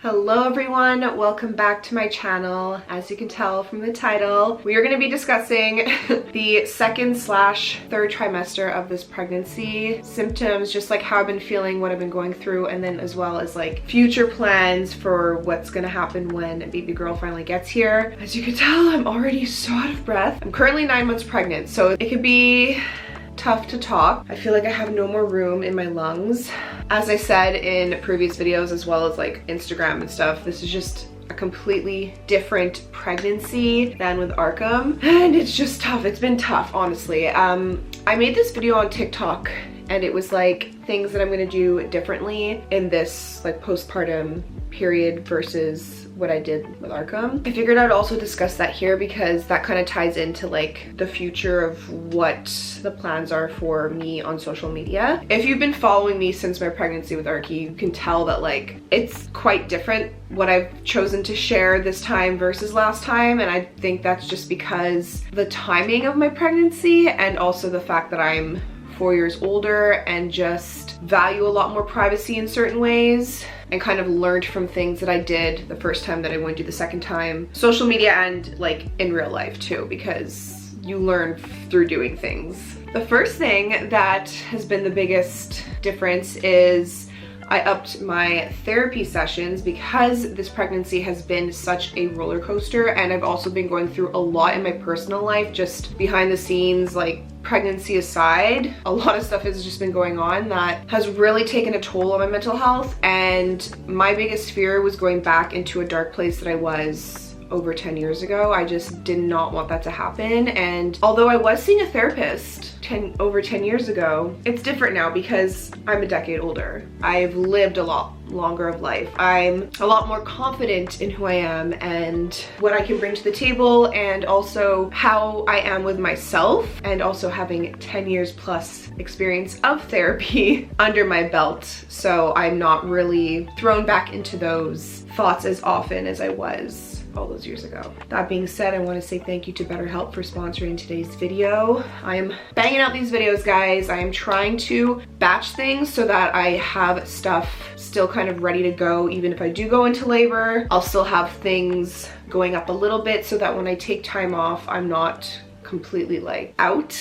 Hello everyone, welcome back to my channel. As you can tell from the title, we are going to be discussing the second/third trimester of this pregnancy, symptoms, just like how I've been feeling, what I've been going through, and then as well as like future plans for what's going to happen when baby girl finally gets here. As you can tell, I'm already so out of breath. I'm currently 9 months pregnant, so it could be tough to talk. I feel like I have no more room in my lungs. As I said in previous videos, as well as like Instagram and stuff, this is just a completely different pregnancy than with Arkham, and it's just tough. It's been tough, honestly. I made this video on TikTok and it was like things that I'm gonna do differently in this like postpartum period versus what I did with Arkham. I figured I'd also discuss that here because that kind of ties into like the future of what the plans are for me on social media. If you've been following me since my pregnancy with Arky, you can tell that like it's quite different what I've chosen to share this time versus last time, and I think that's just because the timing of my pregnancy and also the fact that I'm 4 years older and just value a lot more privacy in certain ways, and kind of learned from things that I did the first time that I went to the second time. Social media and like in real life too, because you learn through doing things. The first thing that has been the biggest difference is I upped my therapy sessions because this pregnancy has been such a roller coaster, and I've also been going through a lot in my personal life, just behind the scenes, like pregnancy aside. A lot of stuff has just been going on that has really taken a toll on my mental health, and my biggest fear was going back into a dark place that I was over 10 years ago. I just did not want that to happen, and although I was seeing a therapist over 10 years ago, it's different now because I'm a decade older. I've lived a lot longer of life. I'm a lot more confident in who I am and what I can bring to the table, and also how I am with myself, and also having 10 years plus experience of therapy under my belt. So I'm not really thrown back into those thoughts as often as I was all those years ago. That being said, I want to say thank you to BetterHelp for sponsoring today's video. I'm banging out these videos, guys. I am trying to batch things so that I have stuff still kind of ready to go. Even if I do go into labor, I'll still have things going up a little bit so that when I take time off, I'm not completely like out,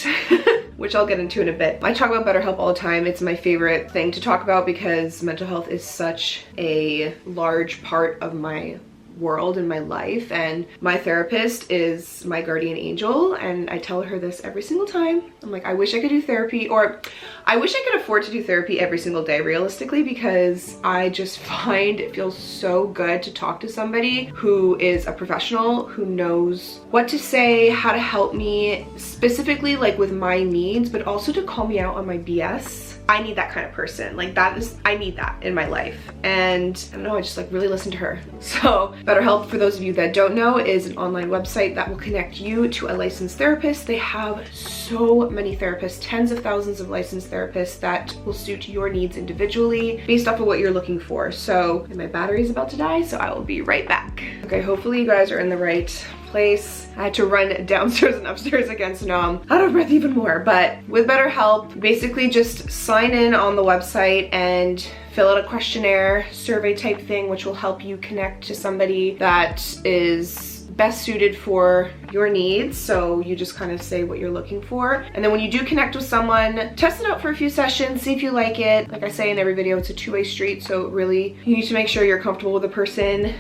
which I'll get into in a bit. I talk about BetterHelp all the time. It's my favorite thing to talk about because mental health is such a large part of my world in my life, and my therapist is my guardian angel, and I tell her this every single time. I'm like, I wish I could do therapy, or I wish I could afford to do therapy every single day realistically, because I just find it feels so good to talk to somebody who is a professional, who knows what to say, how to help me specifically like with my needs, but also to call me out on my BS. I need that kind of person. Like I need that in my life. And I don't know, I just like really listen to her. So BetterHelp, for those of you that don't know, is an online website that will connect you to a licensed therapist. They have so many therapists, tens of thousands of licensed therapists that will suit your needs individually based off of what you're looking for. So, and my battery is about to die, so I will be right back. Okay, hopefully you guys are in the right place. I had to run downstairs and upstairs again, so now I'm out of breath even more. But with BetterHelp, basically just sign in on the website and fill out a questionnaire, survey type thing, which will help you connect to somebody that is best suited for your needs. So you just kind of say what you're looking for, and then when you do connect with someone, test it out for a few sessions, see if you like it. Like I say in every video, it's a two-way street, so really you need to make sure you're comfortable with the person.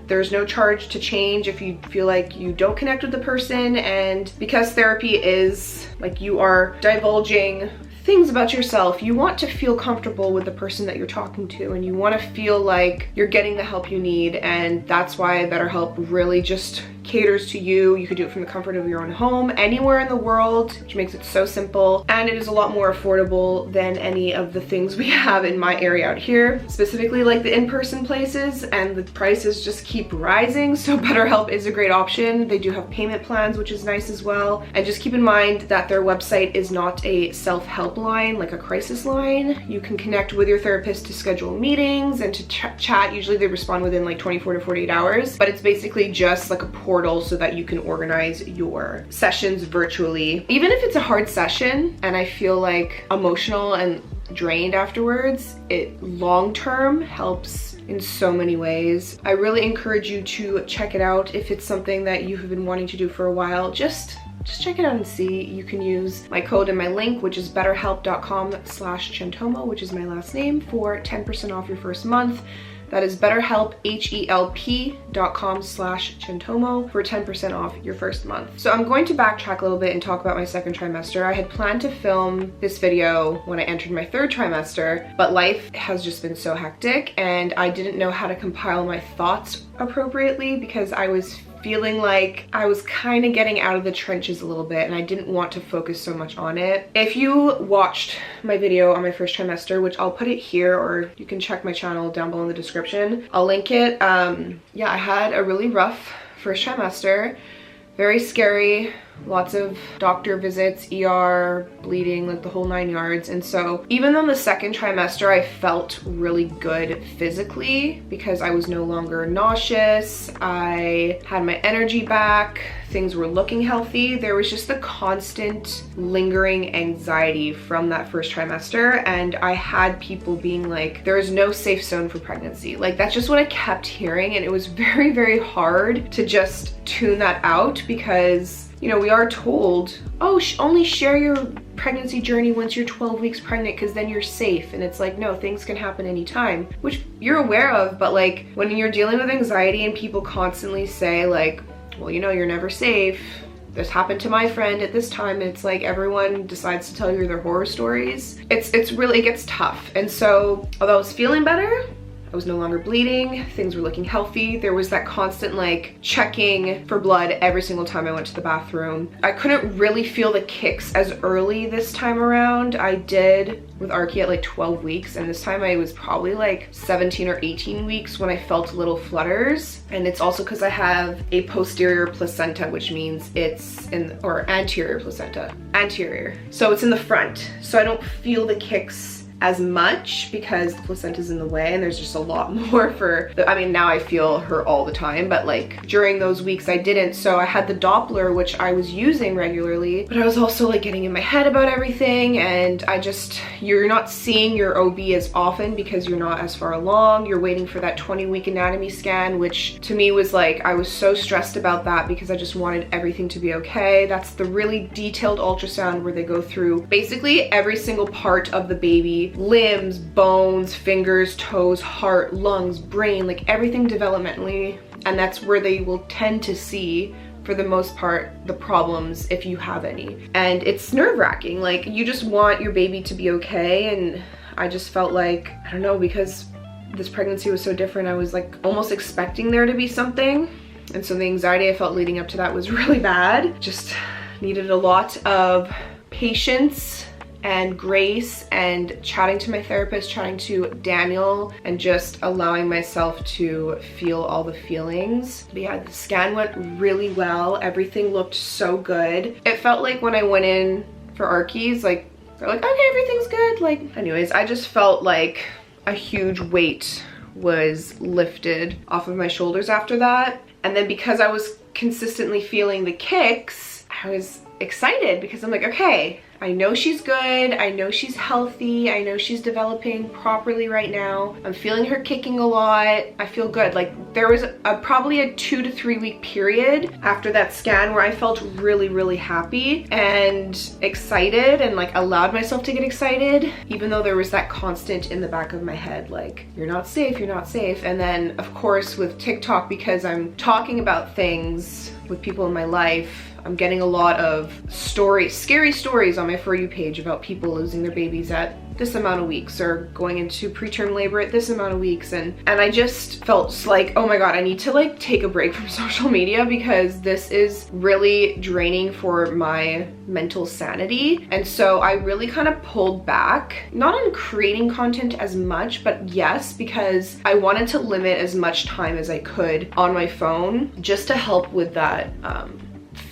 There's no charge to change if you feel like you don't connect with the person, and because therapy is like you are divulging things about yourself, you want to feel comfortable with the person that you're talking to, and you want to feel like you're getting the help you need, and that's why BetterHelp really just caters to you. You could do it from the comfort of your own home, anywhere in the world, which makes it so simple, and it is a lot more affordable than any of the things we have in my area out here, specifically like the in-person places, and the prices just keep rising, so BetterHelp is a great option. They do have payment plans, which is nice as well, and just keep in mind that their website is not a self-help line, like a crisis line. You can connect with your therapist to schedule meetings and to chat. Usually they respond within like 24 to 48 hours, but it's basically just like a portal so that you can organize your sessions virtually. Even if it's a hard session and I feel like emotional and drained afterwards, it long-term helps in so many ways. I really encourage you to check it out if it's something that you have been wanting to do for a while. Just check it out and see. You can use my code and my link, which is betterhelp.com/Centomo, which is my last name, for 10% off your first month. That is BetterHelp, HELP.com/Centomo for 10% off your first month. So I'm going to backtrack a little bit and talk about my second trimester. I had planned to film this video when I entered my third trimester, but life has just been so hectic and I didn't know how to compile my thoughts appropriately because I was feeling like I was kind of getting out of the trenches a little bit and I didn't want to focus so much on it. If you watched my video on my first trimester, which I'll put it here, or you can check my channel down below in the description, I'll link it. Yeah, I had a really rough first trimester, very scary, lots of doctor visits, ER, bleeding, like the whole 9 yards. And so even though the second trimester I felt really good physically because I was no longer nauseous, I had my energy back, things were looking healthy, there was just the constant lingering anxiety from that first trimester. And I had people being like, there is no safe zone for pregnancy. Like, that's just what I kept hearing, and it was very, very hard to just tune that out because, you know, we are told, oh, only share your pregnancy journey once you're 12 weeks pregnant because then you're safe. And it's like, no, things can happen anytime, which you're aware of. But like when you're dealing with anxiety and people constantly say like, well, you know, you're never safe. This happened to my friend at this time. It's like everyone decides to tell you their horror stories. It really gets tough. And so although I was feeling better, I was no longer bleeding, things were looking healthy. There was that constant like checking for blood every single time I went to the bathroom. I couldn't really feel the kicks as early this time around. I did with Archie at like 12 weeks, and this time I was probably like 17 or 18 weeks when I felt little flutters. And it's also because I have a posterior placenta, which means it's in, or anterior placenta, anterior. So it's in the front. So I don't feel the kicks as much because the placenta's in the way, and there's just a lot more for the, I mean, now I feel her all the time, but like during those weeks I didn't. So I had the Doppler, which I was using regularly, but I was also like getting in my head about everything, and you're not seeing your OB as often because you're not as far along. You're waiting for that 20-week anatomy scan, which to me was like, I was so stressed about that because I just wanted everything to be okay. That's the really detailed ultrasound where they go through basically every single part of the baby, limbs, bones, fingers, toes, heart, lungs, brain, like everything developmentally. And that's where they will tend to see, for the most part, the problems if you have any. And it's nerve-wracking. Like, you just want your baby to be okay. And I just felt like, I don't know, because this pregnancy was so different, I was like almost expecting there to be something. And so the anxiety I felt leading up to that was really bad. Just needed a lot of patience and grace, and chatting to my therapist, chatting to Daniel, and just allowing myself to feel all the feelings. But yeah, the scan went really well. Everything looked so good. It felt like when I went in for Archie's, like, they're like, okay, everything's good. Like, anyways, I just felt like a huge weight was lifted off of my shoulders after that. And then because I was consistently feeling the kicks, I was excited because I'm like, okay, I know she's good, I know she's healthy, I know she's developing properly right now. I'm feeling her kicking a lot. I feel good. Like, there was probably a 2 to 3 week period after that scan where I felt really, really happy and excited, and like allowed myself to get excited, even though there was that constant in the back of my head, like, you're not safe, you're not safe. And then of course with TikTok, because I'm talking about things with people in my life, I'm getting a lot of stories, scary stories on my For You page about people losing their babies at this amount of weeks or going into preterm labor at this amount of weeks. And I just felt like, oh my God, I need to like take a break from social media because this is really draining for my mental sanity. And so I really kind of pulled back, not on creating content as much, but yes, because I wanted to limit as much time as I could on my phone just to help with that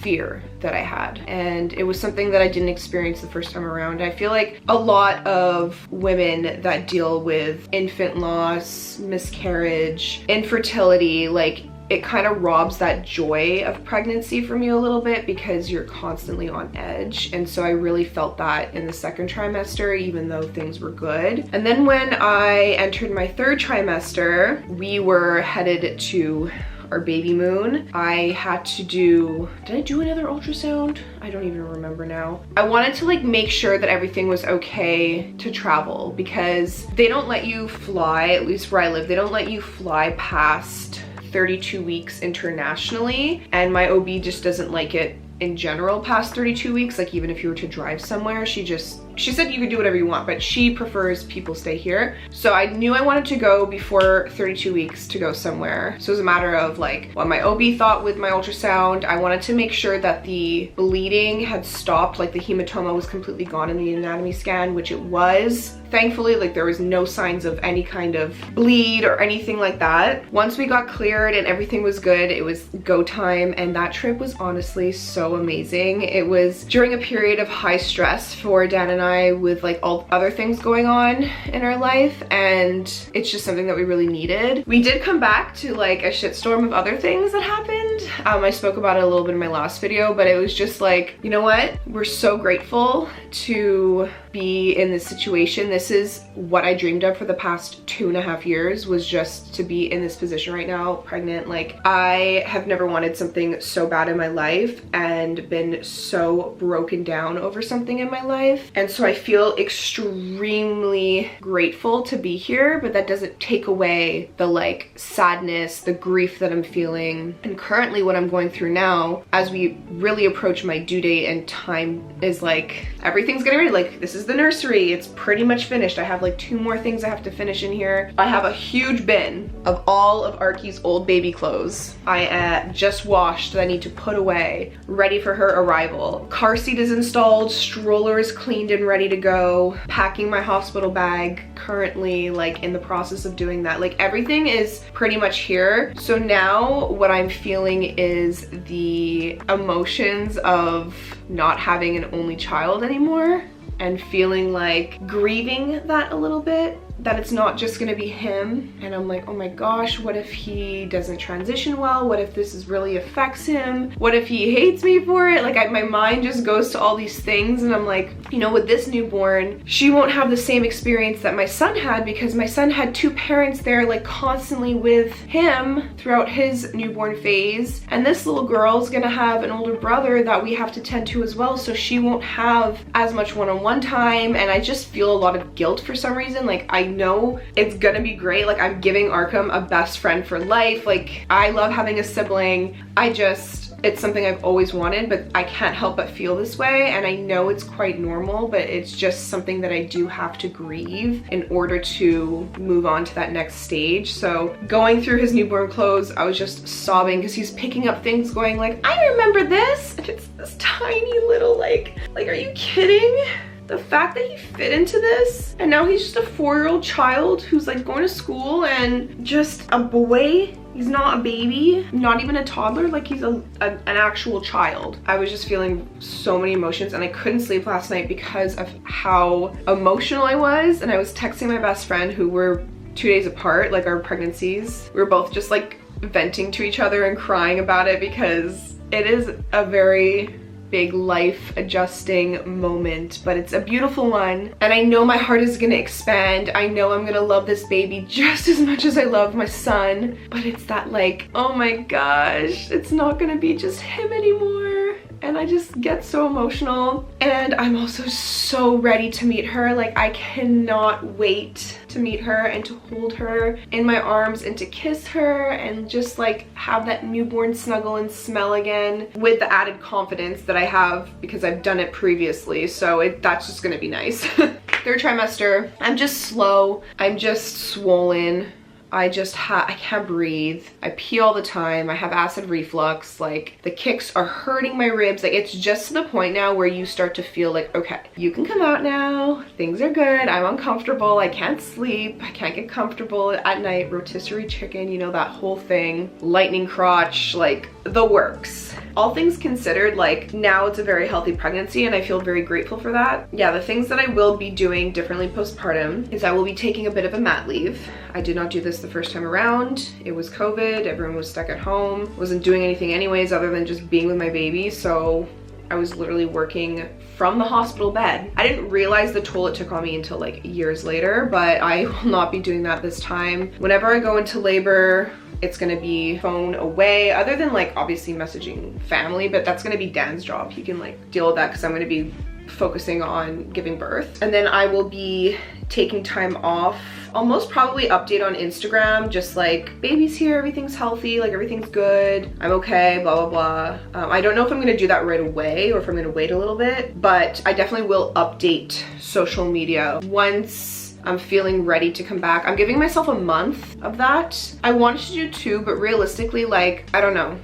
fear that I had. And it was something that I didn't experience the first time around. I feel like a lot of women that deal with infant loss, miscarriage, infertility, like it kind of robs that joy of pregnancy for me a little bit because you're constantly on edge. And so I really felt that in the second trimester, even though things were good. And then when I entered my third trimester, we were headed to our baby moon. I had to do, did I do another ultrasound? I don't even remember now. I wanted to like make sure that everything was okay to travel because they don't let you fly, at least where I live, they don't let you fly past 32 weeks internationally, and my OB just doesn't like it in general past 32 weeks. Like even if you were to drive somewhere, she said you could do whatever you want, but she prefers people stay here. So I knew I wanted to go before 32 weeks to go somewhere. So it was a matter of like what my OB thought with my ultrasound. I wanted to make sure that the bleeding had stopped, like the hematoma was completely gone in the anatomy scan, which it was. Thankfully, like there was no signs of any kind of bleed or anything like that. Once we got cleared and everything was good, it was go time, and that trip was honestly so amazing. It was during a period of high stress for Dan and I with like all other things going on in our life, and it's just something that we really needed. We did come back to like a shitstorm of other things that happened. I spoke about it a little bit in my last video, but it was just like, you know what? We're so grateful to be in this situation. This is what I dreamed of for the past 2.5 years, was just to be in this position right now, pregnant. Like I have never wanted something so bad in my life and been so broken down over something in my life. And so I feel extremely grateful to be here, but that doesn't take away the like sadness, the grief that I'm feeling. And currently what I'm going through now, as we really approach my due date and time is like, everything's getting ready. Like this is the nursery, it's pretty much finished. I have like 2 more things I have to finish in here. I have a huge bin of all of Arky's old baby clothes I just washed that I need to put away, ready for her arrival. Car seat is installed, stroller is cleaned and ready to go, packing my hospital bag, currently like in the process of doing that. Like everything is pretty much here. So now what I'm feeling is the emotions of not having an only child anymore and feeling like grieving that a little bit, that it's not just gonna be him. And I'm like, oh my gosh, what if he doesn't transition well? What if this really affects him? What if he hates me for it? Like my mind just goes to all these things, and I'm like, you know, with this newborn, she won't have the same experience that my son had, because my son had 2 parents there like constantly with him throughout his newborn phase. And this little girl's gonna have an older brother that we have to tend to as well, so she won't have as much one-on-one time. And I just feel a lot of guilt for some reason. Like I know it's gonna be great. Like I'm giving Arkham a best friend for life. Like I love having a sibling. It's something I've always wanted, but I can't help but feel this way. And I know it's quite normal, but it's just something that I do have to grieve in order to move on to that next stage. So going through his newborn clothes, I was just sobbing because he's picking up things going like, I remember this. And it's this tiny little like are you kidding? The fact that he fit into this, and now he's just a 4-year-old child who's like going to school and just a boy. He's not a baby, not even a toddler, like he's an actual child. I was just feeling so many emotions, and I couldn't sleep last night because of how emotional I was. And I was texting my best friend, who were 2 days apart, like our pregnancies. We were both just like venting to each other and crying about it, because it is a very big life adjusting moment, but it's a beautiful one. And I know my heart is gonna expand. I know I'm gonna love this baby just as much as I love my son, but it's that like, oh my gosh, it's not gonna be just him anymore. And I just get so emotional. And I'm also so ready to meet her. Like I cannot wait to meet her and to hold her in my arms and to kiss her and just like have that newborn snuggle and smell again, with the added confidence that I have because I've done it previously. So that's just gonna be nice. Third trimester, I'm just slow. I'm just swollen. I can't breathe. I pee all the time. I have acid reflux. Like the kicks are hurting my ribs. Like it's just to the point now where you start to feel like, okay, you can come out now. Things are good. I'm uncomfortable. I can't sleep. I can't get comfortable at night. Rotisserie chicken, you know, that whole thing. Lightning crotch, like the works. All things considered, like now it's a very healthy pregnancy, and I feel very grateful for that. Yeah, the things that I will be doing differently postpartum is I will be taking a bit of a mat leave. I did not do this the first time around. It was COVID, everyone was stuck at home, wasn't doing anything anyways other than just being with my baby, so I was literally working from the hospital bed. I didn't realize the toll it took on me until like years later, but I will not be doing that this time. Whenever I go into labor, it's gonna be phone away, other than like obviously messaging family, but that's gonna be Dan's job. He can like deal with that because I'm gonna be focusing on giving birth. And then I will be taking time off. I'll most probably update on Instagram, just like baby's here, everything's healthy, like everything's good, I'm okay, blah, blah, blah. I don't know if I'm gonna do that right away or if I'm gonna wait a little bit, but I definitely will update social media once I'm feeling ready to come back. I'm giving myself a month of that. I wanted to do 2, but realistically, like, I don't know.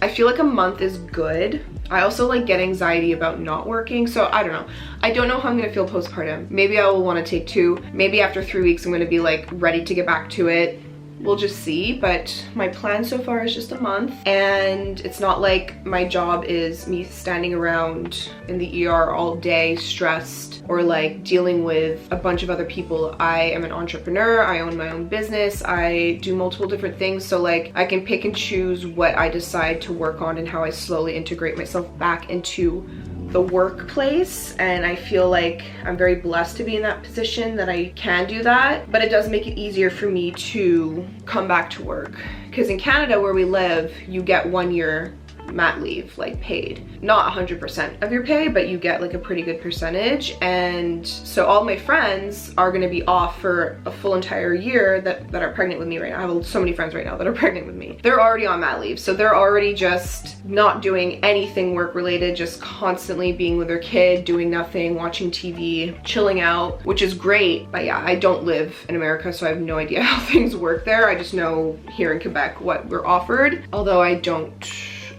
I feel like a month is good. I also like get anxiety about not working, so I don't know. I don't know how I'm gonna feel postpartum. Maybe I will wanna take 2. Maybe after 3 weeks I'm gonna be like ready to get back to it. We'll just see, but my plan so far is just a month, and it's not like my job is me standing around in the ER all day stressed or like dealing with a bunch of other people. I am an entrepreneur, I own my own business, I do multiple different things, so like I can pick and choose what I decide to work on and how I slowly integrate myself back into the workplace, and I feel like I'm very blessed to be in that position that I can do that. But it does make it easier for me to come back to work, because in Canada where we live, you get 1 year mat leave, like paid. Not 100% of your pay, but you get like a pretty good percentage. And so all my friends are gonna be off for a full entire year that are pregnant with me right now. I have so many friends right now that are pregnant with me. They're already on mat leave, so they're already just not doing anything work related, just constantly being with their kid, doing nothing, watching TV, chilling out, which is great. But yeah, I don't live in America, so I have no idea how things work there. I just know here in Quebec what we're offered, although I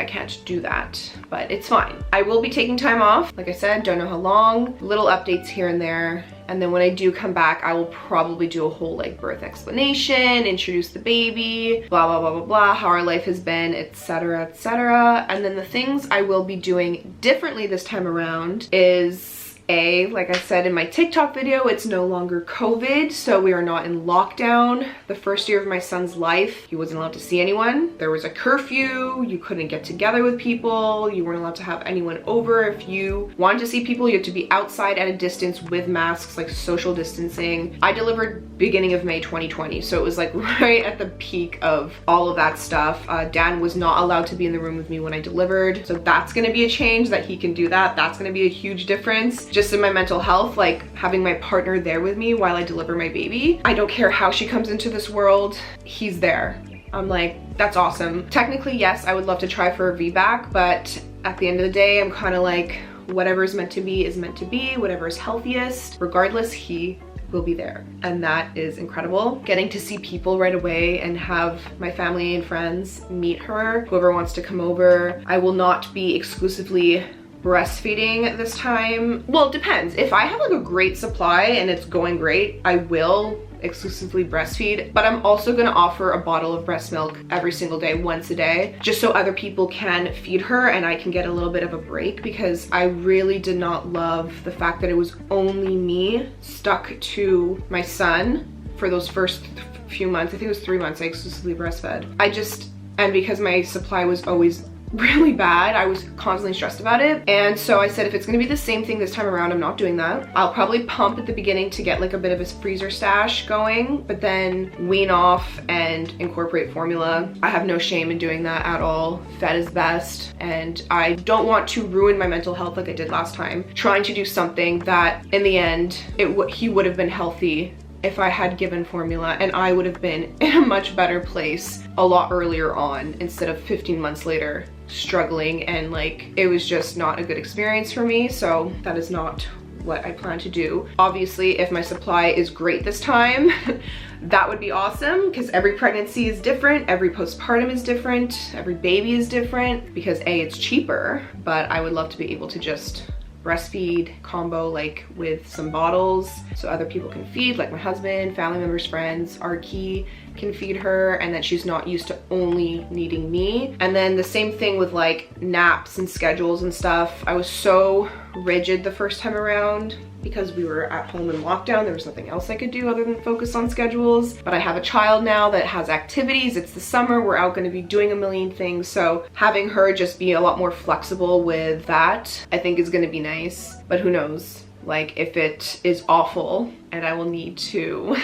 can't do that, but it's fine. I will be taking time off. Like I said, don't know how long, little updates here and there. And then when I do come back, I will probably do a whole like birth explanation, introduce the baby, blah, blah, blah, blah, blah, how our life has been, etc., etc. And then the things I will be doing differently this time around is, like I said in my TikTok video, it's no longer COVID, so we are not in lockdown. The first year of my son's life, he wasn't allowed to see anyone. There was a curfew, you couldn't get together with people, you weren't allowed to have anyone over. If you wanted to see people, you had to be outside at a distance with masks, like social distancing. I delivered beginning of May 2020, so it was like right at the peak of all of that stuff. Dan was not allowed to be in the room with me when I delivered, so that's gonna be a change that he can do that. That's gonna be a huge difference. Just in my mental health, like having my partner there with me while I deliver my baby. I don't care how she comes into this world, he's there. I'm like, that's awesome. Technically, yes, I would love to try for a VBAC, but at the end of the day, I'm kind of like, whatever is meant to be is meant to be, whatever is healthiest. Regardless, he will be there, and that is incredible. Getting to see people right away and have my family and friends meet her, whoever wants to come over. I will not be exclusively breastfeeding this time. Well, it depends. If I have like a great supply and it's going great, I will exclusively breastfeed, but I'm also gonna offer a bottle of breast milk every single day, once a day, just so other people can feed her and I can get a little bit of a break, because I really did not love the fact that it was only me stuck to my son for those first few months. I think it was 3 months I exclusively breastfed. And because my supply was always really bad, I was constantly stressed about it. And so I said, if it's gonna be the same thing this time around, I'm not doing that. I'll probably pump at the beginning to get like a bit of a freezer stash going, but then wean off and incorporate formula. I have no shame in doing that at all. Fed is best, and I don't want to ruin my mental health like I did last time, trying to do something that in the end, he would have been healthy if I had given formula, and I would have been in a much better place a lot earlier on instead of 15 months later struggling, and like it was just not a good experience for me. So that is not what I plan to do. Obviously, if my supply is great this time, that would be awesome, because every pregnancy is different, every postpartum is different, every baby is different, because A, it's cheaper, but I would love to be able to just breastfeed combo like with some bottles so other people can feed, like my husband, family members, friends, Arky, can feed her and that she's not used to only needing me. And then the same thing with like naps and schedules and stuff. I was so rigid the first time around because we were at home in lockdown. There was nothing else I could do other than focus on schedules. But I have a child now that has activities. It's the summer. We're out going to be doing a million things. So having her just be a lot more flexible with that, I think is going to be nice. But who knows? Like if it is awful and I will need to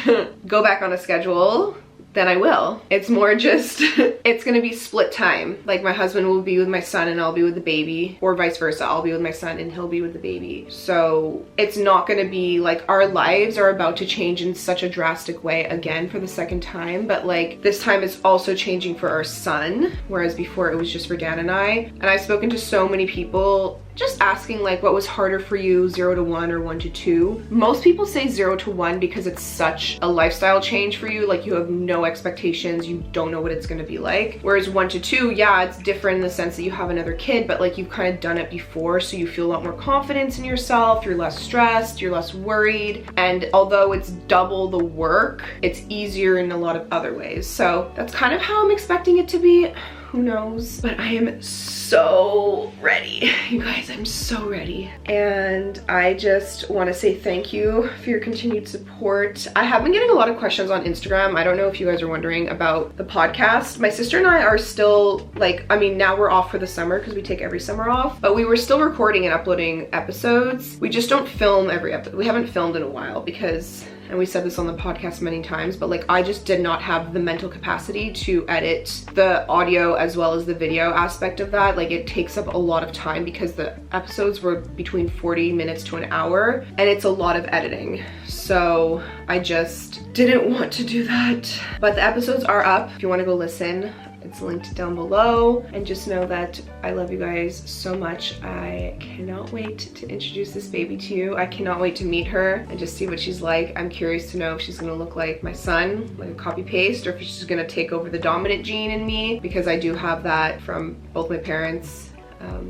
go back on a schedule, then I will. It's more just, it's gonna be split time. Like my husband will be with my son and I'll be with the baby, or vice versa. I'll be with my son and he'll be with the baby. So it's not gonna be like, our lives are about to change in such a drastic way again for the second time, but like this time it's also changing for our son, whereas before it was just for Dan and I. And I've spoken to so many people just asking like what was harder for you, 0 to 1 or 1 to 2. Most people say 0 to 1 because it's such a lifestyle change for you. Like you have no expectations, you don't know what it's gonna be like. Whereas 1 to 2, yeah, it's different in the sense that you have another kid, but like you've kind of done it before, so you feel a lot more confidence in yourself, you're less stressed, you're less worried. And although it's double the work, it's easier in a lot of other ways. So that's kind of how I'm expecting it to be. Who knows? But I am so ready. You guys, I'm so ready. And I just want to say thank you for your continued support. I have been getting a lot of questions on Instagram. I don't know if you guys are wondering about the podcast. My sister and I are still like, I mean, now we're off for the summer because we take every summer off, but we were still recording and uploading episodes. We just don't film every episode. We haven't filmed in a while because, and we said this on the podcast many times, but like I just did not have the mental capacity to edit the audio as well as the video aspect of that. Like it takes up a lot of time because the episodes were between 40 minutes to an hour and it's a lot of editing. So I just didn't want to do that. But the episodes are up if you want to go listen. It's linked down below, and just know that I love you guys so much. I cannot wait to introduce this baby to you. I cannot wait to meet her and just see what she's like. I'm curious to know if she's gonna look like my son, like a copy paste, or if she's gonna take over the dominant gene in me, because I do have that from both my parents.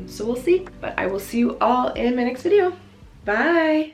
So we'll see, but I will see you all in my next video. Bye.